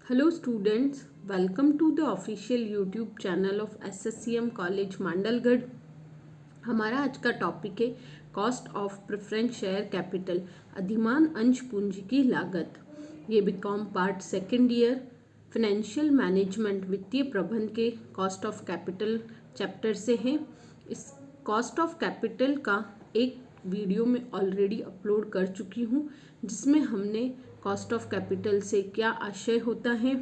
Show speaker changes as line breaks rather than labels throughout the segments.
Hello students, welcome to the official YouTube channel of SSCM College Mandalgarh. हमारा आज का topic है cost of preference share capital, अधिमान अंश पूंजी की लागत। ये BCom part second year financial management वित्तीय प्रबंध के कॉस्ट ऑफ कैपिटल चैप्टर से है। इस कॉस्ट ऑफ कैपिटल का एक वीडियो में ऑलरेडी अपलोड कर चुकी हूँ, जिसमें हमने कॉस्ट ऑफ कैपिटल से क्या आशय होता है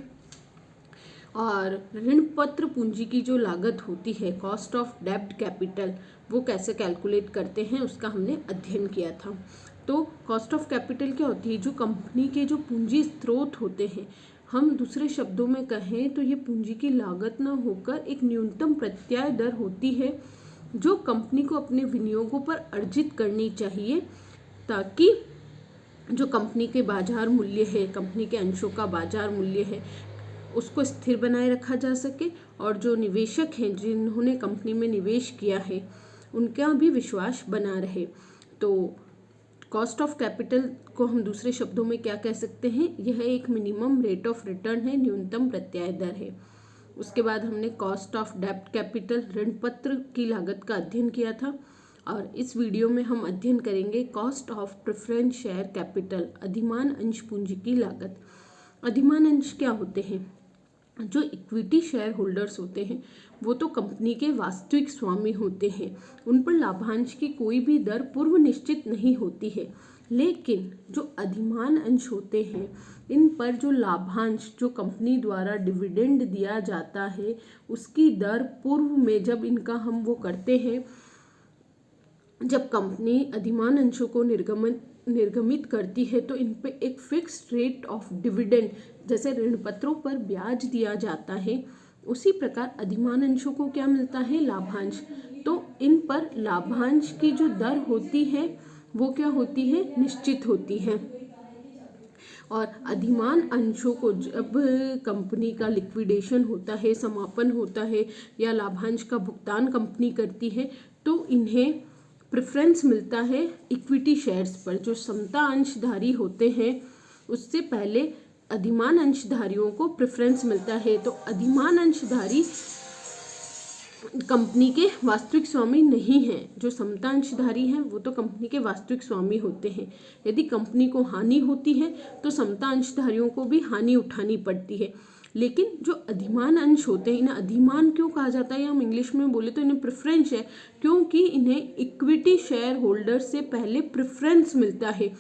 और ऋण पत्र पूंजी की जो लागत होती है, कॉस्ट ऑफ डेब्ट कैपिटल, वो कैसे कैलकुलेट करते हैं उसका हमने अध्ययन किया था। तो कॉस्ट ऑफ कैपिटल क्या होती है? जो कंपनी के जो पूंजी स्रोत होते हैं, हम दूसरे शब्दों में कहें तो ये पूंजी की लागत न होकर एक न्यूनतम प्रत्याय दर होती है जो कंपनी को अपने विनियोगों पर अर्जित करनी चाहिए, ताकि जो कंपनी के बाजार मूल्य है, कंपनी के अंशों का बाजार मूल्य है, उसको स्थिर बनाए रखा जा सके और जो निवेशक हैं जिन्होंने कंपनी में निवेश किया है उनका भी विश्वास बना रहे। तो कॉस्ट ऑफ कैपिटल को हम दूसरे शब्दों में क्या कह सकते हैं? यह एक मिनिमम रेट ऑफ रिटर्न है, न्यूनतम प्रत्याय दर है। उसके बाद हमने कॉस्ट ऑफ डेब्ट कैपिटल, ऋण पत्र की लागत का अध्ययन किया था और इस वीडियो में हम अध्ययन करेंगे cost of preference share capital, अधिमान अंश पूंजी की लागत। अधिमान अंश क्या होते हैं? जो इक्विटी शेयर होल्डर्स होते हैं वो तो कंपनी के वास्तविक स्वामी होते हैं, उन पर लाभांश की कोई भी दर पूर्व निश्चित नहीं होती है। लेकिन जो अधिमान अंश होते हैं, इन पर जो लाभांश जो कंपनी द्वारा डिविडेंड दिया जाता है उसकी दर पूर्व में जब इनका हम वो करते हैं, जब कंपनी अधिमान अंशों को निर्गमित करती है तो इन पे एक फिक्स्ड रेट ऑफ डिविडेंड, जैसे ऋण पत्रों पर ब्याज दिया जाता है, उसी प्रकार अधिमान अंशों को क्या मिलता है? लाभांश। तो इन पर लाभांश की जो दर होती है वो क्या होती है? निश्चित होती है। और अधिमान अंशों को जब कंपनी का लिक्विडेशन होता है, समापन होता है या लाभांश का भुगतान कंपनी करती है, तो इन्हें प्रेफरेंस मिलता है इक्विटी शेयर्स पर। जो समता अंशधारी होते हैं उससे पहले अधिमान अंशधारियों को प्रेफरेंस मिलता है। तो अधिमान अंशधारी कंपनी के वास्तविक स्वामी नहीं हैं। जो समता अंशधारी हैं वो तो कंपनी के वास्तविक स्वामी होते हैं। यदि कंपनी को हानि होती है तो समता अंशधारियों को भी हानि उठानी पड़ती है। लेकिन जो अधिमान अंश होते हैं, इन्हें अधिमान क्यों कहा जाता है? हम इंग्लिश में बोले तो इन्हें प्रेफरेंस है, क्योंकि इन्हें इक्विटी शेयर होल्डर से पहले प्रेफरेंस मिलता है।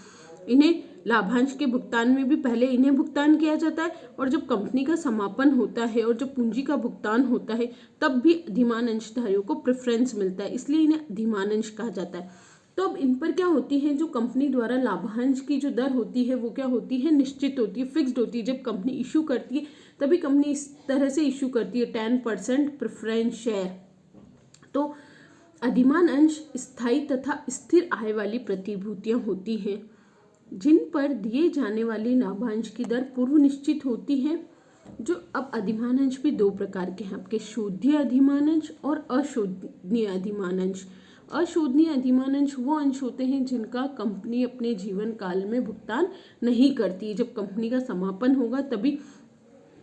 इन्हें लाभांश के भुगतान में भी पहले इन्हें भुगतान किया जाता है और जब कंपनी का समापन होता है और जब पूंजी का भुगतान होता है तब भी अधिमान अंशधारियों को प्रेफरेंस मिलता है, इसलिए इन्हें अधिमान अंश कहा जाता है। तो अब इन पर क्या होती है? जो कंपनी द्वारा लाभांश की जो दर होती है वो क्या होती है? निश्चित होती है, फिक्स्ड होती है। जब कंपनी इशू करती है तभी कंपनी इस तरह से इशू करती है 10% प्रेफरेंस शेयर। तो अधिमान अंश स्थायी तथा स्थिर आय वाली प्रतिभूतियां होती हैं जिन पर दिए जाने वाली लाभांश की दर पूर्व निश्चित होती है। जो अब अधिमान अंश भी दो प्रकार के हैं आपके, शोधनीय अधिमान अंश और अशोधनीय अधिमान अंश। अशोधनीय अधिमान अंश वो अंश होते हैं जिनका कंपनी अपने जीवन काल में भुगतान नहीं करती। जब कंपनी का समापन होगा तभी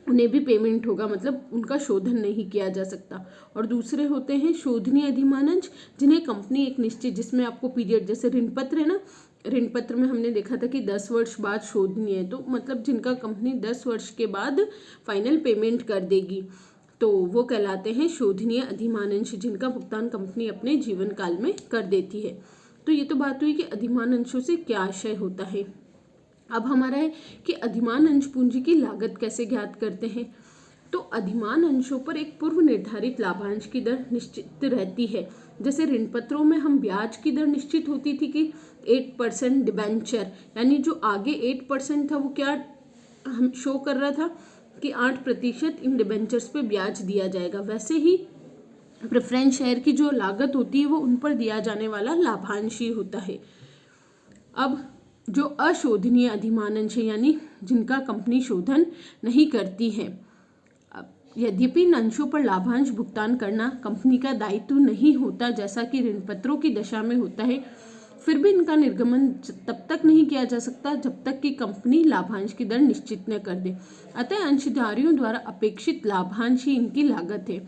उन्हें भी पेमेंट होगा, मतलब उनका शोधन नहीं किया जा सकता। और दूसरे होते हैं शोधनीय अधिमान अंश, जिन्हें कंपनी एक निश्चित, जिसमें आपको पीरियड, जैसे ऋण पत्र है ना, ऋण पत्र में हमने देखा था कि 10 वर्ष बाद शोधनीय है, तो मतलब जिनका कंपनी 10 वर्ष के बाद फाइनल पेमेंट कर देगी, तो वो कहलाते हैं शोधनीय अधिमान अंश, जिनका भुगतान कंपनी अपने जीवन काल में कर देती है। तो ये तो बात हुई कि अधिमान अंशों से क्या आशय होता है। अब हमारा है कि अधिमान अंश पूंजी की लागत कैसे ज्ञात करते हैं। तो अधिमान अंशों पर एक पूर्व निर्धारित लाभांश की दर निश्चित रहती है। जैसे ऋण पत्रों में हम ब्याज की दर निश्चित होती थी कि 8% डिबेंचर, यानी जो आगे 8% था वो क्या हम शो कर रहा था कि 8% इन डिबेंचर्स पे ब्याज दिया जाएगा। वैसे ही प्रेफरेंस शेयर की जो लागत होती है वो उन पर दिया जाने वाला लाभांश ही होता है। अब जो अशोधनीय अधिमान अंश है, यानी जिनका कंपनी शोधन नहीं करती है, यद्यपि इन अंशों पर लाभांश भुगतान करना कंपनी का दायित्व नहीं होता, जैसा कि ऋण पत्रों की दशा में होता है, फिर भी इनका निर्गमन तब तक नहीं किया जा सकता जब तक कि कंपनी लाभांश की दर निश्चित न कर दे। अतः अंशधारियों द्वारा अपेक्षित लाभांश ही इनकी लागत है।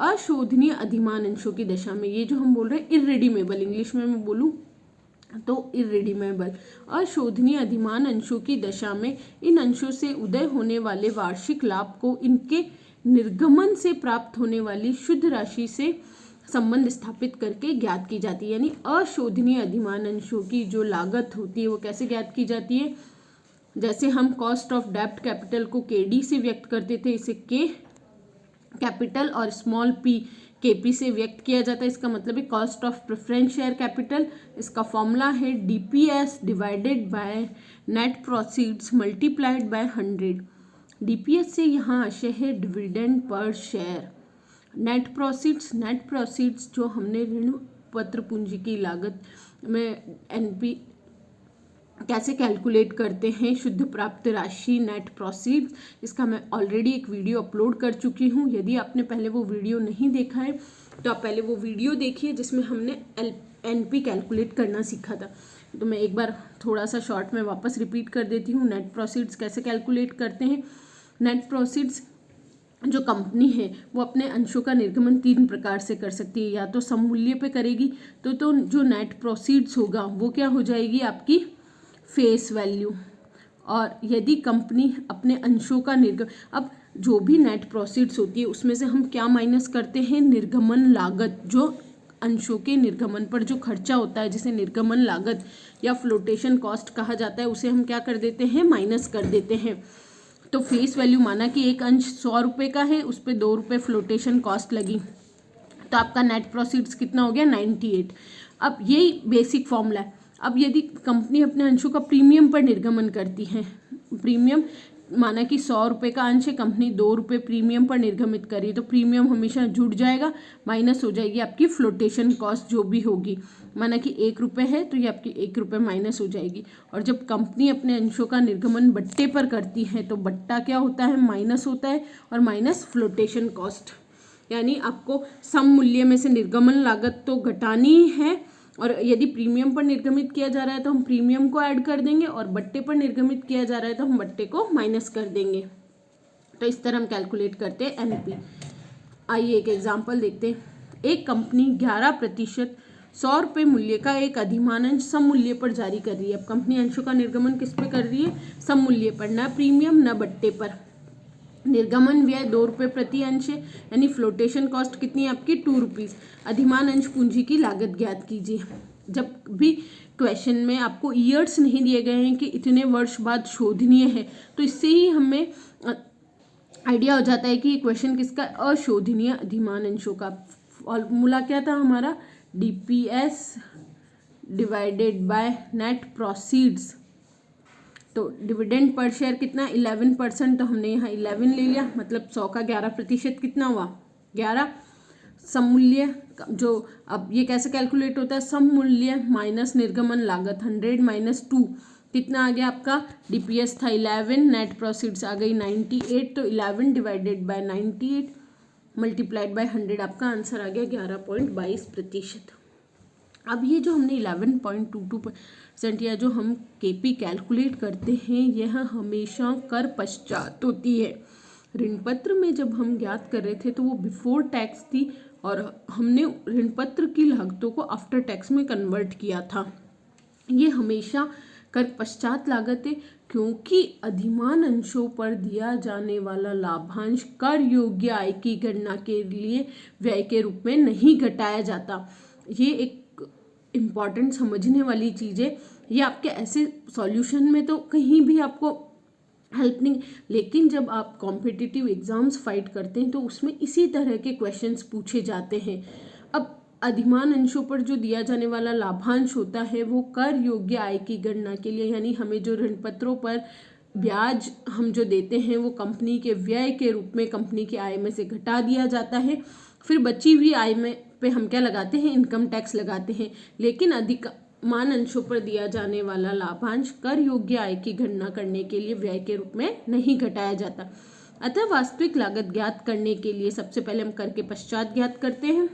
अशोधनीय अधिमान अंशों की दशा में, ये जो हम बोल रहे हैं इररिडीमेबल, इंग्लिश में मैं बोलूँ तो इररिडीमेबल, अशोधनीय अधिमान अंशों की दशा में इन अंशों से उदय होने वाले वार्षिक लाभ को इनके निर्गमन से प्राप्त होने वाली शुद्ध राशि से संबंध स्थापित करके ज्ञात की जाती है। यानी अशोधनीय अधिमान अंशों की जो लागत होती है वो कैसे ज्ञात की जाती है? जैसे हम कॉस्ट ऑफ डेब्ट कैपिटल को केडी से व्यक्त करते थे, इसे के कैपिटल और स्मॉल पी केपी से व्यक्त किया जाता है। इसका मतलब है cost of preference share capital. इसका फॉर्मूला है DPS divided by net proceeds multiplied by 100। DPS से यहाँ आशय है dividend per share. Net proceeds जो हमने ऋण पत्र पूंजी की लागत में एनपी कैसे कैलकुलेट करते हैं, शुद्ध प्राप्त राशि नेट प्रोसीड्स, इसका मैं ऑलरेडी एक वीडियो अपलोड कर चुकी हूँ। यदि आपने पहले वो वीडियो नहीं देखा है तो आप पहले वो वीडियो देखिए जिसमें हमने एनपी कैलकुलेट करना सीखा था। तो मैं एक बार थोड़ा सा शॉर्ट में वापस रिपीट कर देती हूँ। नेट प्रोसीड्स कैसे कैलकुलेट करते हैं? नेट प्रोसीड्स जो कंपनी है वो अपने अंशों का निर्गमन 3 प्रकार से कर सकती है। या तो सम मूल्य पे करेगी तो जो नेट प्रोसीड्स होगा वो क्या हो जाएगी? आपकी फेस वैल्यू। और यदि कंपनी अपने अंशों का अब जो भी नेट प्रोसीड्स होती है उसमें से हम क्या माइनस करते हैं? निर्गमन लागत। जो अंशों के निर्गमन पर जो खर्चा होता है जिसे निर्गमन लागत या फ्लोटेशन कॉस्ट कहा जाता है, उसे हम क्या कर देते हैं? माइनस कर देते हैं। तो फेस वैल्यू माना कि एक अंश 100 रुपये का है, उस पर 2 रुपये फ्लोटेशन कॉस्ट लगी, तो आपका नेट प्रोसीड्स कितना हो गया? 98। अब यही बेसिक फॉर्मूला है। अब यदि कंपनी अपने अंशों का प्रीमियम पर निर्गमन करती है, प्रीमियम माना कि 100 रुपये का अंश है, कंपनी 2 रुपये प्रीमियम पर निर्गमित करी, तो प्रीमियम हमेशा जुड़ जाएगा, माइनस हो जाएगी आपकी फ्लोटेशन कॉस्ट जो भी होगी। माना कि 1 रुपये है तो ये आपकी 1 रुपये माइनस हो जाएगी। और जब कंपनी अपने अंशों का निर्गमन बट्टे पर करती है तो बट्टा क्या होता है? माइनस होता है, और माइनस फ्लोटेशन कॉस्ट। यानी आपको सम मूल्य में से निर्गमन लागत तो घटानी ही है, और यदि प्रीमियम पर निर्गमित किया जा रहा है तो हम प्रीमियम को ऐड कर देंगे, और बट्टे पर निर्गमित किया जा रहा है तो हम बट्टे को माइनस कर देंगे। तो इस तरह हम कैलकुलेट करते हैं एनपी। आइए एक एग्जांपल देखते हैं। एक कंपनी 11% 100 रुपये मूल्य का एक अधिमान अंश सम मूल्य पर जारी कर रही है। अब कंपनी अंशों का निर्गमन किस पे कर रही है? सम मूल्य पर, न प्रीमियम न बट्टे पर। निर्गमन व्यय 2 रुपये प्रति अंश है, यानी फ्लोटेशन कॉस्ट कितनी है आपकी? 2 रुपीज़। अधिमान अंश पूंजी की लागत ज्ञात कीजिए। जब भी क्वेश्चन में आपको ईयर्स नहीं दिए गए हैं कि इतने वर्ष बाद शोधनीय है, तो इससे ही हमें आइडिया हो जाता है कि क्वेश्चन किसका? अशोधनीय अधिमान अंशों का। फॉर्मूला क्या था हमारा? DPS divided by net proceeds. तो डिविडेंड पर शेयर कितना? 11%, तो हमने यहाँ 11 ले लिया, मतलब 100 का 11% कितना हुआ? 11। सम मूल्य जो, अब ये कैसे कैलकुलेट होता है? सम मूल्य माइनस निर्गमन लागत, 100 माइनस 2 कितना आ गया आपका? डीपीएस था 11, नेट प्रोसीड्स आ गई 98, तो 11 डिवाइडेड बाय 98 मल्टीप्लाइड बाय 100, आपका आंसर आ गया 11.22%। अब ये जो हमने 11.22% या जो हम केपी कैलकुलेट करते हैं, यह हमेशा कर पश्चात होती है। ऋण पत्र में जब हम ज्ञात कर रहे थे तो वो बिफोर टैक्स थी, और हमने ऋण पत्र की लागतों को आफ्टर टैक्स में कन्वर्ट किया था। ये हमेशा कर पश्चात लागत है, क्योंकि अधिमान अंशों पर दिया जाने वाला लाभांश कर योग्य आय की गणना के लिए व्यय के रूप में नहीं घटाया जाता। ये एक इम्पॉर्टेंट समझने वाली चीज़ है। ये आपके ऐसे सॉल्यूशन में तो कहीं भी आपको हेल्प नहीं, लेकिन जब आप कॉम्पिटिटिव एग्जाम्स फाइट करते हैं तो उसमें इसी तरह के क्वेश्चंस पूछे जाते हैं। अब अधिमान अंशों पर जो दिया जाने वाला लाभांश होता है वो कर योग्य आय की गणना के लिए, यानी हमें जो ऋण पत्रों पर ब्याज हम जो देते हैं वो कंपनी के व्यय के रूप में कंपनी की आय में से घटा दिया जाता है। फिर बची हुई आय में पे हम क्या लगाते हैं? इनकम टैक्स लगाते हैं। लेकिन अधिमान अंशों पर दिया जाने वाला लाभांश कर योग्य आय की गणना करने के लिए व्यय के रूप में नहीं घटाया जाता। अतः वास्तविक लागत ज्ञात करने के लिए सबसे पहले हम कर के पश्चात ज्ञात करते हैं,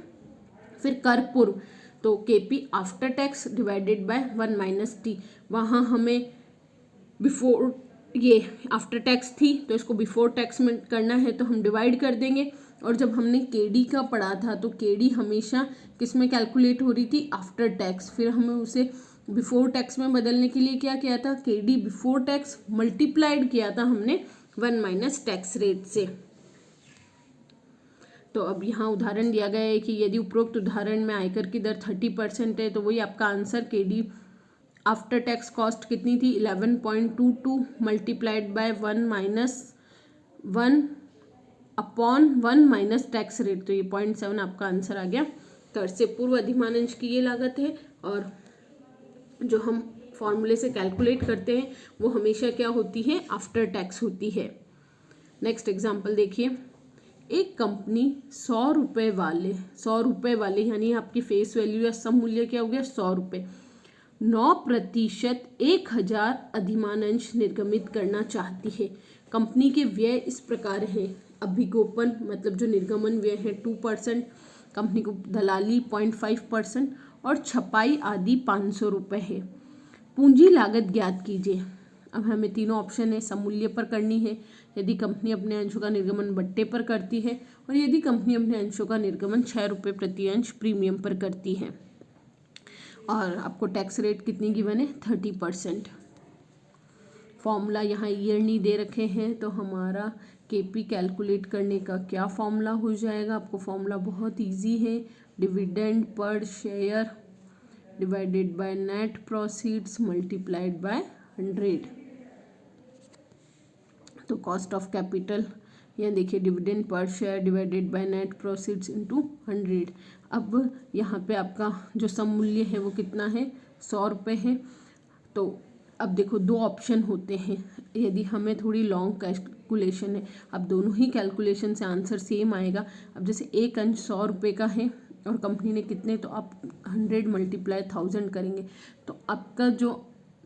फिर कर पूर्व। तो KP after tax divided by 1 minus T, वहाँ हमें बिफोर ये आफ्टर टैक्स थी तो इसको बिफोर टैक्स में करना है तो हम डिवाइड कर देंगे। और जब हमने KD का पढ़ा था तो KD हमेशा किस में कैलकुलेट हो रही थी, आफ्टर टैक्स। फिर हमें उसे बिफोर टैक्स में बदलने के लिए क्या किया था, KD बिफोर टैक्स मल्टीप्लाइड किया था हमने 1 माइनस टैक्स रेट से। तो अब यहाँ उदाहरण दिया गया है कि यदि उपरोक्त उदाहरण में आयकर की दर 30% है तो वही आपका answer KD after tax cost कितनी थी, 11.22 multiplied by 1 minus 1 upon 1 minus tax rate, तो ये 0.7 आपका आंसर आ गया। कर से पूर्व अधिमान अंश की ये लागत है और जो हम फॉर्मूले से कैलकुलेट करते हैं वो हमेशा क्या होती है, आफ्टर टैक्स होती है। नेक्स्ट एग्जाम्पल देखिए, एक कंपनी 100 रुपये वाले यानी आपकी फेस वैल्यू या सम मूल्य क्या हो गया 100 रुपये, 9% 1000 अधिमान अंश निर्गमित करना चाहती है। कंपनी के व्यय इस प्रकार हैं, अभिगोपन मतलब जो निर्गमन व्यय है 2%, कंपनी को दलाली 0.5% और छपाई आदि 500 रुपये है। पूंजी लागत ज्ञात कीजिए। अब हमें तीनों ऑप्शन है, समूल्य पर करनी है यदि कंपनी अपने अंशों का निर्गमन बट्टे पर करती है, और यदि कंपनी अपने अंशों का निर्गमन 6 रुपये प्रति अंश प्रीमियम पर करती है। और आपको टैक्स रेट कितनी गिवन है, 30%। फॉर्मूला यहाँ ईयर नहीं दे रखे हैं तो हमारा KP कैलकुलेट करने का क्या फॉर्मूला हो जाएगा, आपको फॉर्मूला बहुत इजी है, dividend per share divided by net proceeds multiplied by 100। तो कॉस्ट ऑफ कैपिटल यहाँ देखिए, dividend per share divided by net proceeds into 100। अब यहाँ पे आपका जो सम मूल्य है वो कितना है, 100 रुपये है। तो अब देखो दो ऑप्शन होते हैं, यदि हमें थोड़ी लॉन्ग कैलकुलेशन है, अब दोनों ही कैलकुलेशन से आंसर सेम आएगा। अब जैसे एक अंश 100 रुपये का है और कंपनी ने कितने, तो आप 100 मल्टीप्लाई 1000 करेंगे तो आपका जो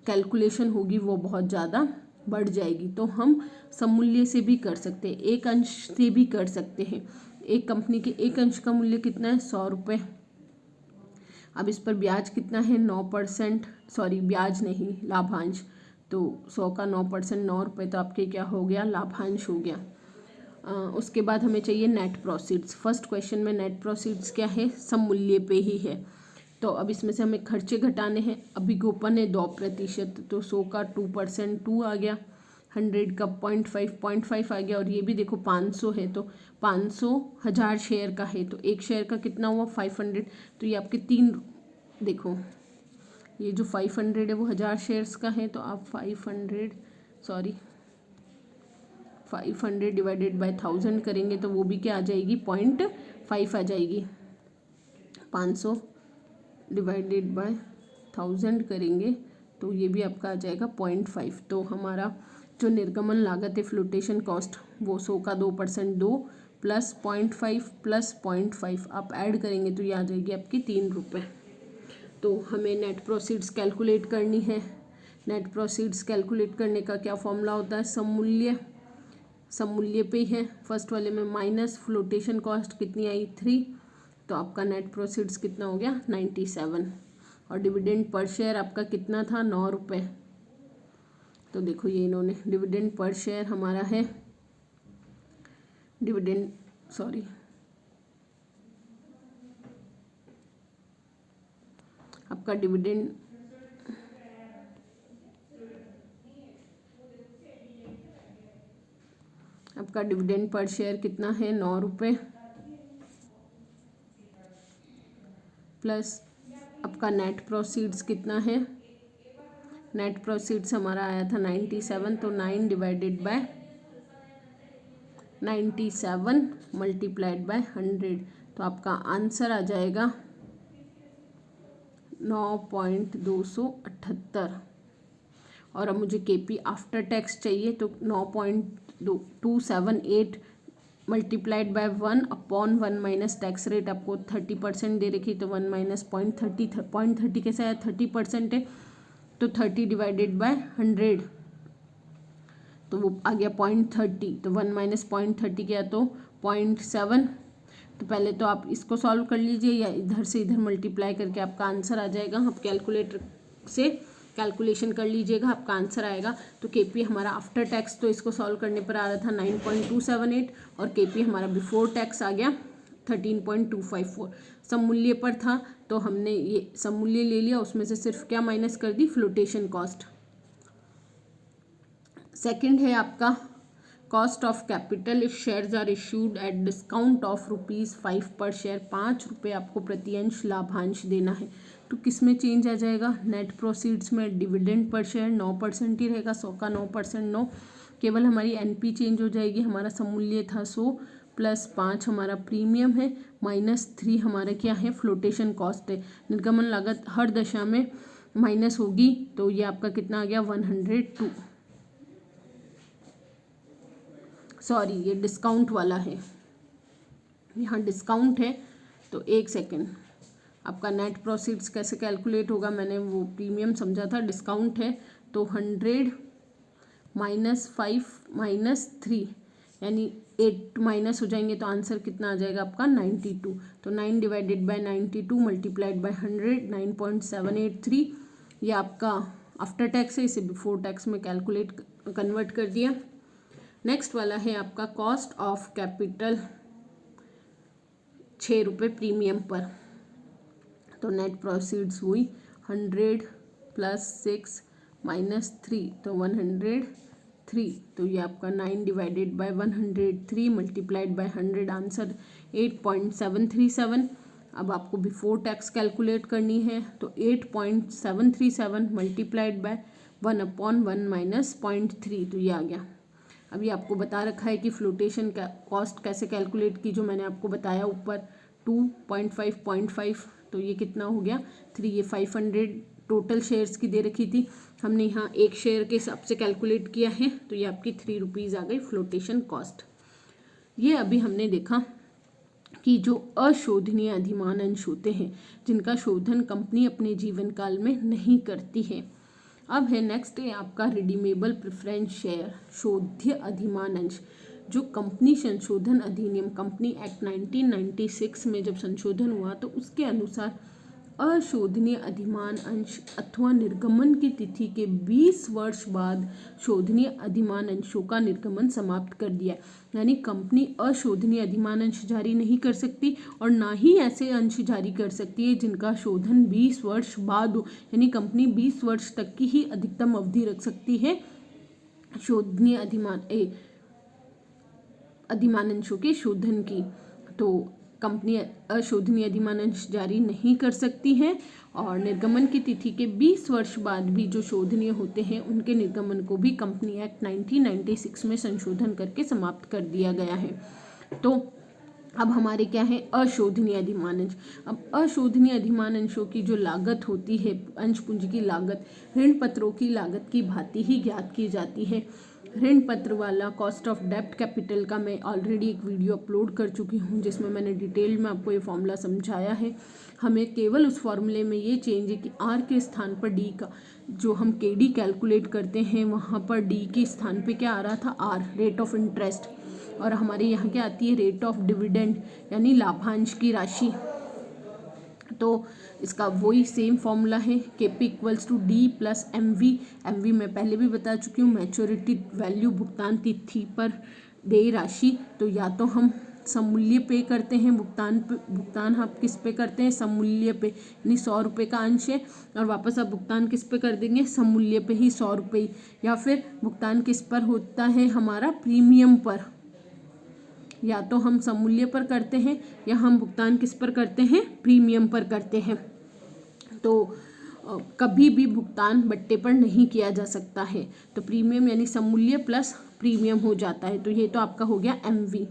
कैलकुलेशन होगी वो बहुत ज़्यादा बढ़ जाएगी। तो हम समूल्य से भी कर सकते हैं, एक अंश से भी कर सकते हैं। एक कंपनी के एक अंश का मूल्य कितना है, 100 रुपये। अब इस पर ब्याज कितना है, 9%, सॉरी ब्याज नहीं लाभांश, तो 100 का 9% 9 रुपये, तो आपके क्या हो गया, लाभांश हो गया। उसके बाद हमें चाहिए नेट प्रोसीड्स। फर्स्ट क्वेश्चन में नेट प्रोसीड्स क्या है, सम मूल्य पे ही है। तो अब इसमें से हमें खर्चे घटाने हैं। अभिगोपन है 2%, तो 100 का 2% 2 आ गया, 100 का 0.5 आ गया, और ये भी देखो 500 है तो 500 1000 शेयर का है तो एक शेयर का कितना हुआ 500। तो ये आपके तीन, देखो ये जो 500 है वो 1000 शेयर्स का है, तो आप 500 डिवाइडेड बाय 1000 करेंगे तो वो भी क्या आ जाएगी, 0.5 आ जाएगी। 500 डिवाइडेड बाय 1000 करेंगे तो ये भी आपका आ जाएगा 0.5। तो हमारा जो निर्गमन लागत है फ्लोटेशन कॉस्ट वो 100 का 2% 2 प्लस 0.5 प्लस 0.5 आप ऐड करेंगे तो ये आ जाएगी आपकी 3 रुपये। तो हमें नेट प्रोसीड्स कैलकुलेट करनी है। नेट प्रोसीड्स कैलकुलेट करने का क्या फॉर्मूला होता है, समूल्य पे ही है। फर्स्ट वाले में माइनस फ्लोटेशन कॉस्ट कितनी आई 3, तो आपका नेट प्रोसीड्स कितना हो गया 97। और डिविडेंड पर शेयर आपका कितना था 9 रुपये। तो देखो ये इन्होंने डिविडेंड पर शेयर हमारा है, आपका डिविडेंड पर शेयर कितना है 9 रुपये, प्लस आपका नेट प्रोसीड्स कितना है, नेट प्रोसीड्स हमारा आया था 97, तो 9 डिवाइडेड बाय 97 मल्टीप्लाइड बाय 100, तो आपका आंसर आ जाएगा 9.278। और अब मुझे KP आफ्टर टैक्स चाहिए, तो 9.278 multiplied by 1 upon 1 minus tax rate आपको 30% दे रखी, तो 1 माइनस 0.30 कैसे आया, 30% है तो 30 डिवाइडेड बाय 100 तो वो आ गया 0.30, तो 1 माइनस 0.30 क्या, तो 0.7 तो पहले तो आप इसको सॉल्व कर लीजिए या इधर से इधर मल्टीप्लाई करके आपका आंसर आ जाएगा। आप कैलकुलेटर से कैलकुलेशन कर लीजिएगा, आपका आंसर आएगा। तो केपी हमारा आफ्टर टैक्स, तो इसको सॉल्व करने पर आ रहा था 9.278 और केपी हमारा बिफोर टैक्स आ गया 13.254। सममूल्य पर था तो हमने ये सममूल्य ले लिया, उसमें से सिर्फ क्या माइनस कर दी, फ्लोटेशन कॉस्ट। सेकंड है आपका cost of capital if shares are issued at discount of ₹5 per share. ₹5 आपको प्रति अंश लाभांश देना है। तो किस में चेंज आ जाएगा, नेट प्रोसीड्स में। डिविडेंड पर शेयर 9% ही रहेगा, 100 का 9%, 9। केवल हमारी एनपी चेंज हो जाएगी। हमारा सममूल्य था 100 प्लस 5 हमारा प्रीमियम है, -3 हमारा क्या है, फ्लोटेशन कॉस्ट है। निर्गमन लागत हर दशा में माइनस होगी, तो ये आपका कितना आ गया, 102। सॉरी, ये डिस्काउंट वाला है, यहाँ डिस्काउंट है। तो एक सेकेंड, आपका नेट प्रोसीड्स कैसे कैलकुलेट होगा, मैंने वो प्रीमियम समझा था, डिस्काउंट है। तो 100 -5 -3 यानी 8 माइनस हो जाएंगे, तो आंसर कितना आ जाएगा आपका 92। तो 9 डिवाइडेड बाय 92 मल्टीप्लाइड बाय 100, 9.783। ये आपका आफ्टर टैक्स है, इसे बिफोर टैक्स में कन्वर्ट कर दिया। नेक्स्ट वाला है आपका कॉस्ट ऑफ कैपिटल ₹6 प्रीमियम पर। तो नेट प्रोसीड्स हुई 100 + 6 - 3, तो 103। तो ये आपका 9 divided by 103 multiplied by 100, answer 8.737। अब आपको बिफोर टैक्स कैलकुलेट करनी है, तो 8.737 मल्टीप्लाइड बाय 1/1 - 0.3, तो ये आ गया। अभी आपको बता रखा है कि फ्लोटेशन का कॉस्ट कैसे कैलकुलेट की, जो मैंने आपको बताया ऊपर 2.5, तो ये कितना हो गया 3। ये 500 टोटल शेयर्स की दे रखी थी, हमने यहाँ एक शेयर के हिसाब से कैलकुलेट किया है, तो ये आपकी ₹3 आ गई फ्लोटेशन कॉस्ट। ये अभी हमने देखा कि जो अशोधनीय अधिमान अंश होते हैं, जिनका शोधन कंपनी अपने जीवन काल में नहीं करती है। अब है नेक्स्ट है आपका रिडीमेबल प्रेफरेंस शेयर, शोध्य अधिमान अंश। जो कंपनी संशोधन अधिनियम, कंपनी एक्ट 1996 में जब संशोधन हुआ, तो उसके अनुसार अशोधनीय अधिमान अंश अथवा निर्गमन की तिथि के 20 वर्ष बाद शोधनीय अधिमान अंशों का निर्गमन समाप्त कर दिया। यानी कंपनी अशोधनीय अधिमान अंश जारी नहीं कर सकती और ना ही ऐसे अंश जारी कर सकती है जिनका शोधन 20 वर्ष बाद हो। यानी कंपनी 20 वर्ष तक की ही अधिकतम अवधि रख सकती है शोधनीय अधिमान अंशों के शोधन की। तो कंपनी अशोधनीय अधिमान अंश जारी नहीं कर सकती है और निर्गमन की तिथि के 20 वर्ष बाद भी जो शोधनीय होते हैं उनके निर्गमन को भी कंपनी एक्ट 1996 में संशोधन करके समाप्त कर दिया गया है। तो अब हमारे क्या है अशोधनीय अधिमान अंश। अब अशोधनीय अधिमान अंशों की जो लागत होती है, अंश पूंजी की लागत, ऋण पत्रों की लागत की भांति ही ज्ञात की जाती है। ऋण पत्र वाला कॉस्ट ऑफ डेब्ट कैपिटल का मैं ऑलरेडी एक वीडियो अपलोड कर चुकी हूँ, जिसमें मैंने डिटेल में आपको ये फॉर्मूला समझाया है। हमें केवल उस फॉर्मूले में ये चेंज है कि आर के स्थान पर डी का, जो हम के डी कैलकुलेट करते हैं वहाँ पर डी के स्थान पे क्या आ रहा था, आर, रेट ऑफ इंटरेस्ट, और हमारे यहाँ क्या आती है, रेट ऑफ डिविडेंड, यानी लाभांश की राशि। तो इसका वही सेम फॉर्मूला है, KP = D plus MV. MV मैं पहले भी बता चुकी हूँ, मैच्योरिटी वैल्यू, भुगतान तिथि पर देय राशि। तो या तो हम सममूल्य पे करते हैं, भुगतान आप किस पे करते हैं, सममूल्य पे, यानी ₹100 का अंश है और वापस आप भुगतान किस पे कर देंगे, सममूल्य पे ही, ₹100। या फिर भुगतान किस पर होता है, हमारा प्रीमियम पर। या तो हम सममूल्य पर करते हैं या हम भुगतान किस पर करते हैं, प्रीमियम पर करते हैं। तो कभी भी भुगतान बट्टे पर नहीं किया जा सकता है। तो प्रीमियम यानी सममूल्य प्लस प्रीमियम हो जाता है। तो ये तो आपका हो गया एमवी।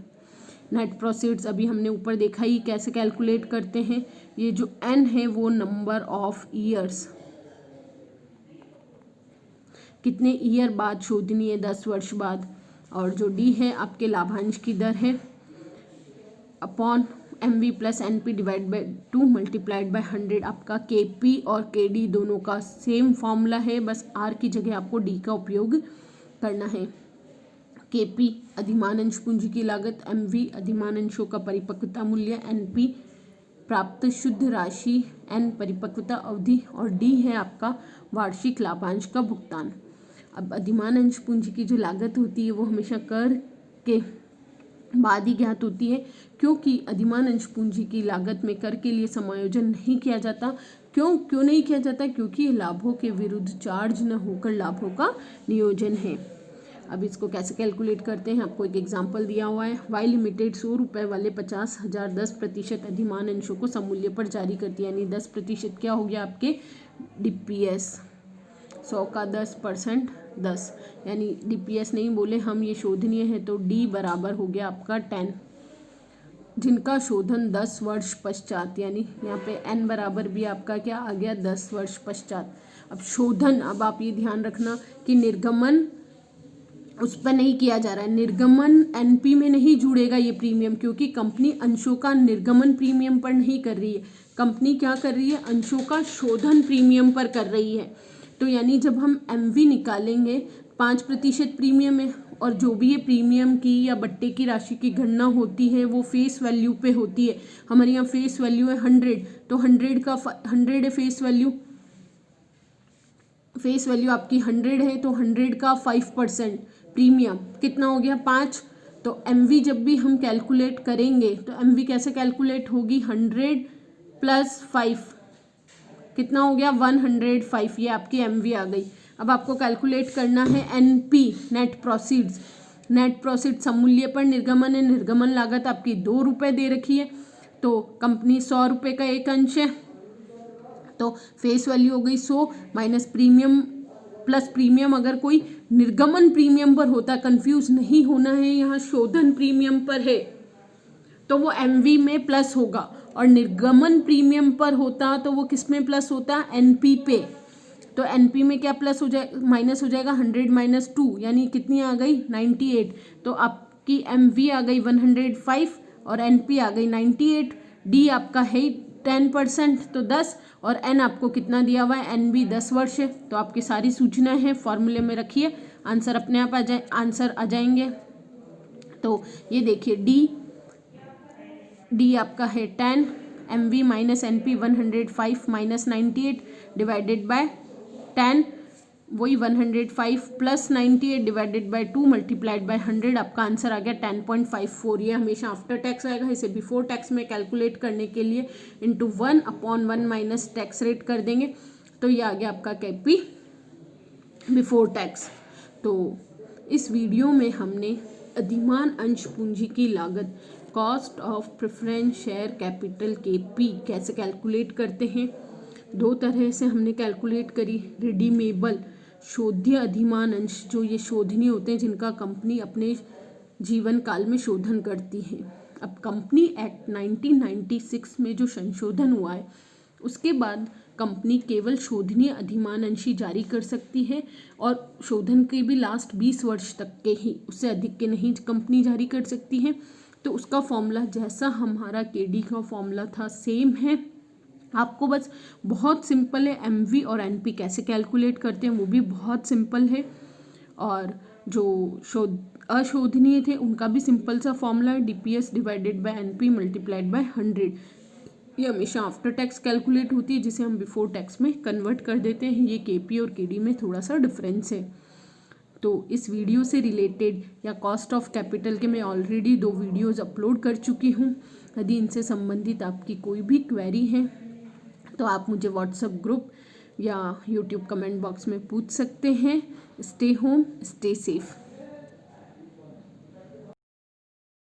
नेट प्रोसीड्स अभी हमने ऊपर देखा ही कैसे कैलकुलेट करते हैं। ये जो एन है वो नंबर ऑफ ईयर्स, कितने ईयर बाद शोधनीय, 10 वर्ष बाद। और जो डी है आपके लाभांश की दर है upon MV plus NP divide by 2 multiplied by 100। आपका केपी और केडी दोनों का सेम फॉर्मूला है, बस आर की जगह आपको डी का उपयोग करना है। केपी अधिमान अंश पूंजी की लागत, एमवी अधिमान अंशों का परिपक्वता मूल्य, एनपी प्राप्त शुद्ध राशि, एन परिपक्वता अवधि और डी है आपका वार्षिक लाभांश का भुगतान। अब अधिमान अंश पूंजी की जो लागत होती है वो हमेशा कर के बाद ही ज्ञात होती है, क्योंकि अधिमान अंश पूंजी की लागत में कर के लिए समायोजन नहीं किया जाता। क्यों नहीं किया जाता? क्योंकि ये लाभों के विरुद्ध चार्ज न होकर लाभों का नियोजन है। अब इसको कैसे कैलकुलेट करते हैं, आपको एक एग्जांपल दिया हुआ है। वाई लिमिटेड 100 रुपये वाले 50,000 10% अधिमान अंशों को समूल्य पर जारी करती है, यानी 10% क्या हो गया आपके डीपीएस। 100 का 10% 10, यानी डीपीएस नहीं बोले हम, ये शोधनीय है, तो डी बराबर हो गया आपका 10, जिनका शोधन 10 वर्ष पश्चात, यानी यहाँ पे एन बराबर भी आपका क्या आ गया 10 वर्ष पश्चात। अब शोधन, अब आप ये ध्यान रखना कि निर्गमन उस पर नहीं किया जा रहा है, निर्गमन एनपी में नहीं जुड़ेगा ये प्रीमियम, क्योंकि कंपनी अंशों का निर्गमन प्रीमियम पर नहीं कर रही है। कंपनी क्या कर रही है? अंशों का शोधन प्रीमियम पर कर रही है। तो यानी जब हम एमवी निकालेंगे 5% प्रीमियम है, और जो भी ये प्रीमियम की या बट्टे की राशि की गणना होती है वो फेस वैल्यू पे होती है। हमारे यहाँ फेस वैल्यू है 100, तो 100 का 100 है फेस वैल्यू आपकी 100 है, तो 100 का 5% प्रीमियम कितना हो गया 5। तो एमवी जब भी हम कैलकुलेट करेंगे तो एमवी कैसे कैलकुलेट होगी? 100 + 5 कितना हो गया 105, ये आपकी एमवी आ गई। अब आपको कैलकुलेट करना है NP net proceeds. Net proceed समूल्य पर निर्गमन है, निर्गमन लागत आपकी 2 रुपये दे रखी है, तो कंपनी 100 रुपये का एक अंश है, तो फेस वैल्यू हो गई 100 माइनस प्रीमियम प्लस प्रीमियम अगर कोई निर्गमन प्रीमियम पर होता, कंफ्यूज नहीं होना है, यहाँ शोधन प्रीमियम पर है तो वो एमवी में प्लस होगा, और निर्गमन प्रीमियम पर होता तो वो किस में प्लस होता? एनपी पे। तो एनपी में क्या प्लस हो जाए, माइनस हो जाएगा 100 - 2, यानी कितनी आ गई 98। तो आपकी एमवी आ गई 105 और एनपी आ गई 98। डी आपका है 10%, तो 10, और एन आपको कितना दिया हुआ है? एन भी 10 वर्ष है। तो आपकी सारी सूचनाएं हैं फॉर्मूले में रखिए, आंसर अपने आप आंसर आ जाएंगे। तो ये देखिए डी आपका है 10, M V minus N P 105 minus 98 divided by 10, वही 105 + 98 डिवाइडेड बाय 2 मल्टीप्लाइड बाय 100, आपका आंसर आ गया 10.54। ये हमेशा आफ्टर टैक्स आएगा, इसे बिफोर टैक्स में कैलकुलेट करने के लिए इंटू 1/1 माइनस टैक्स रेट कर देंगे, तो ये आ गया आपका केपी बिफोर टैक्स। तो इस वीडियो में हमने अधिमान अंश पूंजी की लागत cost of preference share capital KP कैसे कैलकुलेट करते हैं, 2 तरह से हमने कैलकुलेट करी। रिडीमेबल शोध्य अधिमान अंश, जो ये शोधनीय होते हैं जिनका कंपनी अपने जीवन काल में शोधन करती है। अब कंपनी एक्ट 1996 में जो संशोधन हुआ है उसके बाद कंपनी केवल शोधनीय अधिमान अंशी जारी कर सकती है, और शोधन के भी लास्ट 20 वर्ष तक के ही, उससे अधिक के नहीं कंपनी जारी कर सकती है। तो उसका फॉर्मूला जैसा हमारा केडी का फॉर्मूला था सेम है, आपको बस बहुत सिंपल है। एमवी और एनपी कैसे कैलकुलेट करते हैं वो भी बहुत सिंपल है, और जो अशोधनीय थे उनका भी सिंपल सा फॉर्मूला है, DPS divided by NP multiplied by 100। ये हमेशा आफ्टर टैक्स कैलकुलेट होती है, जिसे हम बिफोर टैक्स में कन्वर्ट कर देते हैं। ये केपी और केडी में थोड़ा सा डिफरेंस है। तो इस वीडियो से रिलेटेड या कॉस्ट ऑफ कैपिटल के मैं ऑलरेडी 2 वीडियोज़ अपलोड कर चुकी हूँ। यदि इनसे संबंधित आपकी कोई भी क्वेरी है तो आप मुझे व्हाट्सएप ग्रुप या यूट्यूब कमेंट बॉक्स में पूछ सकते हैं। Stay home, stay safe.